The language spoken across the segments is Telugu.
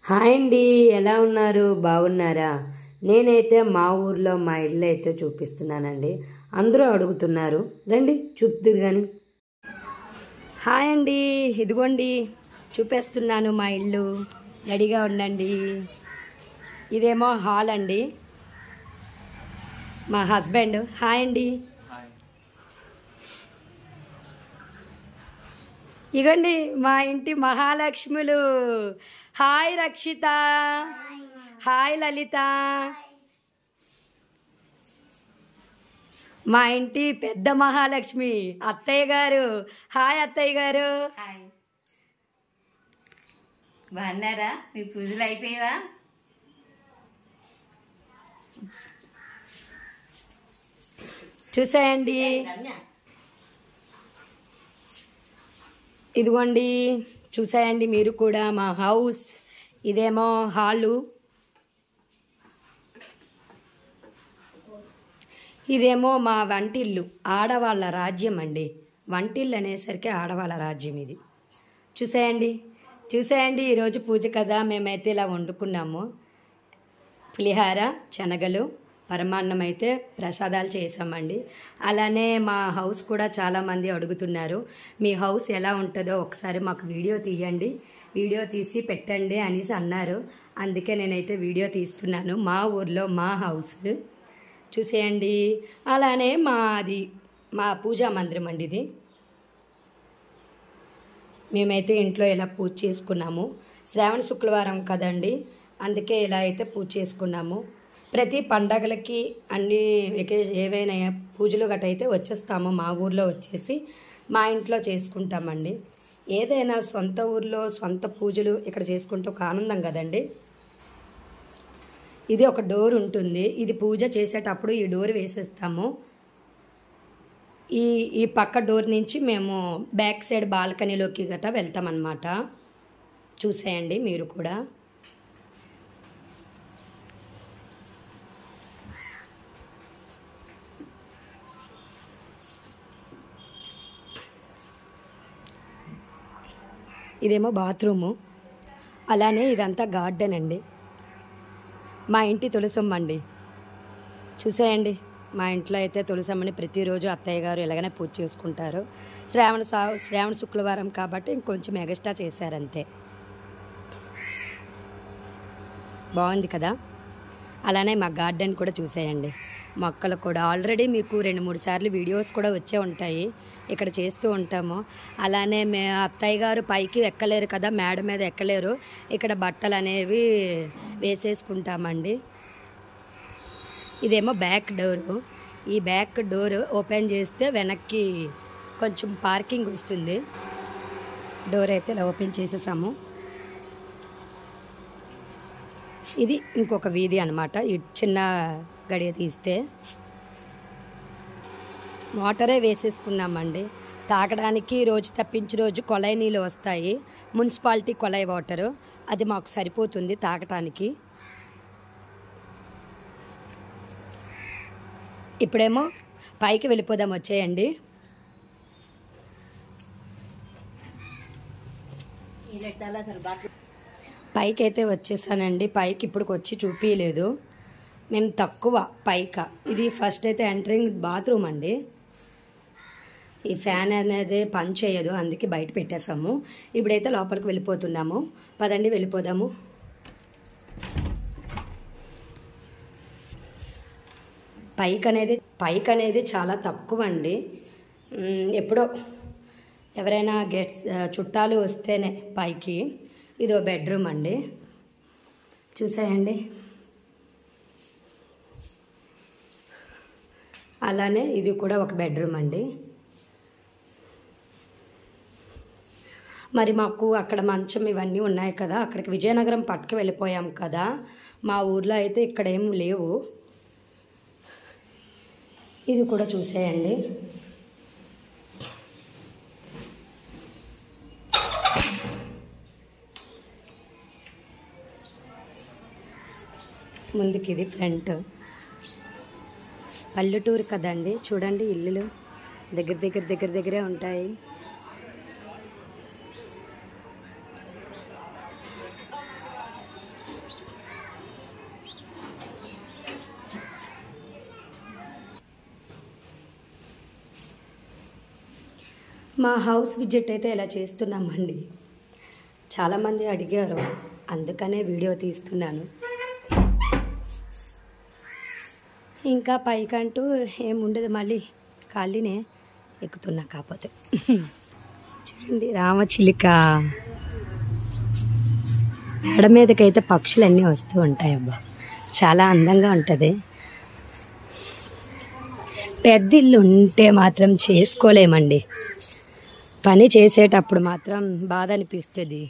హాయ్ అండి, ఎలా ఉన్నారు? బాగున్నారా? నేనైతే మా ఊర్లో మా ఇల్లు అయితే చూపిస్తున్నానండి. అందరూ అడుగుతున్నారు, రండి చూపుదురు కానీ. హాయ్ అండి, ఇదిగోండి చూపిస్తున్నాను మా ఇల్లు. రెడీగా ఉండండి. ఇదేమో హాల్ అండి. మా హస్బెండ్. హాయ్ అండి. ఇగోండి మా ఇంటి మహాలక్ష్ములు. హాయ్ రక్షిత. హాయ్ లలిత. మా ఇంటి పెద్ద మహాలక్ష్మి అత్తయ్య గారు. హాయ్ అత్తయ్య గారు. బాగున్నారా? మీ పూజలు అయిపోయావా? చూసేయండి, ఇదిగోండి చూసేయండి మీరు కూడా మా హౌస్. ఇదేమో హాలు, ఇదేమో మా వంటిల్లు. ఆడవాళ్ళ రాజ్యం అండి. వంటిల్లు అనేసరికి ఆడవాళ్ళ రాజ్యం ఇది. చూసేయండి చూసేయండి. ఈరోజు పూజ కదా, మేమైతే ఇలా వండుకున్నాము. పులిహార, శనగలు, పరమాన్నం అయితే ప్రసాదాలు చేసామండి. అలానే మా హౌస్ కూడా చాలామంది అడుగుతున్నారు, మీ హౌస్ ఎలా ఉంటుందో ఒకసారి మాకు వీడియో తీయండి, వీడియో తీసి పెట్టండి అనేసి అన్నారు. అందుకే నేనైతే వీడియో తీస్తున్నాను. మా ఊర్లో మా హౌస్ చూసేయండి. అలానే మా పూజా మందిరం అండి ఇది. మేమైతే ఇంట్లో ఇలా పూజ చేసుకున్నాము. శ్రావణ శుక్రవారం కదండి, అందుకే ఇలా అయితే పూజ చేసుకున్నాము. ప్రతి పండగలకి అన్ని ఏవైనా పూజలు గట్ట అయితే వచ్చేస్తాము. మా ఊర్లో వచ్చేసి మా ఇంట్లో చేసుకుంటామండి. ఏదైనా సొంత ఊర్లో సొంత పూజలు ఇక్కడ చేసుకుంటే ఒక ఆనందం కదండి. ఇది ఒక డోర్ ఉంటుంది. ఇది పూజ చేసేటప్పుడు ఈ డోర్ వేసేస్తాము. ఈ పక్క డోర్ నుంచి మేము బ్యాక్ సైడ్ బాల్కనీలోకి గట్రా వెళ్తామన్నమాట. చూసేయండి మీరు కూడా. ఇదేమో బాత్రూము. అలానే ఇదంతా గార్డెన్ అండి. మా ఇంటి తులసమ్మ అండి. చూసేయండి, మా ఇంట్లో అయితే తులసమ్మని ప్రతిరోజు అత్తయ్య గారు ఇలాగనే పూజ చేసుకుంటారు. శ్రావణ శుక్రవారం కాబట్టి ఇంకొంచెం ఎగస్ట్రా చేశారంతే. బాగుంది కదా. అలానే మా గార్డెన్ కూడా చూసేయండి. మొక్కలు కూడా ఆల్రెడీ మీకు 2-3 సార్లు వీడియోస్ కూడా వచ్చే ఉంటాయి. ఇక్కడ చేస్తూ ఉంటాము. అలానే అత్తయ్య గారు పైకి ఎక్కలేరు కదా, మేడ మీద ఎక్కలేరు. ఇక్కడ బట్టలు అనేవి వేసేసుకుంటామండి. ఇదేమో బ్యాక్ డోరు. ఈ బ్యాక్ డోర్ ఓపెన్ చేస్తే వెనక్కి కొంచెం పార్కింగ్ వస్తుంది. డోర్ అయితే ఇలా ఓపెన్ చేసేసాము. ఇది ఇంకొక వీధి అనమాట. ఈ చిన్న గడియ తీస్తే వాటరే వేసేసుకున్నామండి. తాగడానికి రోజు తప్పించి రోజు కొలాయి నీళ్ళు వస్తాయి. మున్సిపాలిటీ కొలాయి వాటరు, అది మాకు సరిపోతుంది తాగటానికి. ఇప్పుడేమో పైకి వెళ్ళిపోదాం, వచ్చేయండి. పైకి అయితే వచ్చేసానండి. పైకి ఇప్పుడు వచ్చి చూపించలేదు, మేము తక్కువ పైక. ఇది ఫస్ట్ అయితే ఎంటరింగ్ బాత్రూమ్ అండి. ఈ ఫ్యాన్ అనేది పని చేయదు, అందుకే బయట పెట్టేసాము. ఇప్పుడైతే లోపలికి వెళ్ళిపోతున్నాము. పదండి వెళ్ళిపోదాము. పైక్ అనేది చాలా తక్కువ అండి. ఎప్పుడో ఎవరైనా చుట్టాలు వస్తేనే పైకి. ఇదో బెడ్రూమ్ అండి. చూసేయండి. అలానే ఇది కూడా ఒక బెడ్రూమ్ అండి. మరి మాకు అక్కడ మంచం ఇవన్నీ ఉన్నాయి కదా, అక్కడికి విజయనగరం పట్టుకు వెళ్ళిపోయాం కదా. మా ఊర్లో అయితే ఇక్కడ ఏం లేవు. ఇది కూడా చూసేయండి. ముందుకి ఇది ఫ్రంట్. పల్లెటూరు కదండి, చూడండి ఇల్లులు దగ్గరే ఉంటాయి. మా హౌస్ విజిట్ అయితే ఇలా చేస్తున్నామండి. చాలామంది అడిగారు, అందుకనే వీడియో తీస్తున్నాను. ఇంకా పైకంటూ ఏముండదు, మళ్ళీ ఖాళీనే ఎక్కుతున్నా. కాకపోతే చూడండి రామచిలుక మేడ మీదకైతే పక్షులన్నీ వస్తూ ఉంటాయి. అబ్బా చాలా అందంగా ఉంటుంది. పెద్ద ఇల్లు ఉంటే మాత్రం చేసుకోలేమండి. పని చేసేటప్పుడు మాత్రం బాధ అనిపిస్తుంది,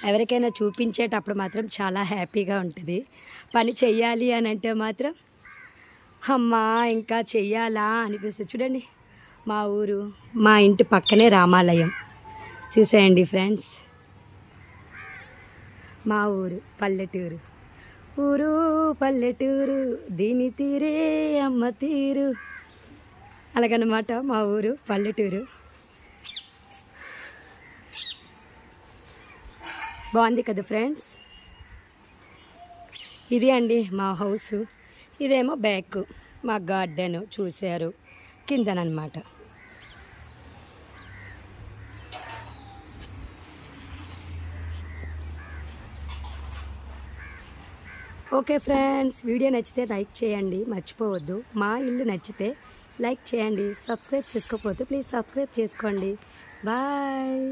ఎవరికైనా చూపించేటప్పుడు మాత్రం చాలా హ్యాపీగా ఉంటుంది. పని చెయ్యాలి అని అంటే మాత్రం అమ్మా ఇంకా చెయ్యాలా అనిపిస్తుంది. చూడండి మా ఊరు, మా ఇంటి పక్కనే రామాలయం. చూసేయండి ఫ్రెండ్స్, మా ఊరు పల్లెటూరు. ఊరు పల్లెటూరు దీని తీరే అమ్మ తీరు, అలాగనమాట మా ఊరు పల్లెటూరు. బాగుంది కదా ఫ్రెండ్స్. ఇది అండి మా హౌస్. ఇదేమో బ్యాక్ మా గార్డెన్ చూశారు కిందనమాట. ఓకే ఫ్రెండ్స్, వీడియో నచ్చితే లైక్ చేయండి, మర్చిపోవద్దు. మా ఇల్లు నచ్చితే లైక్ చేయండి. సబ్స్క్రైబ్ చేసుకోకపోతే ప్లీజ్ సబ్స్క్రైబ్ చేసుకోండి. బాయ్.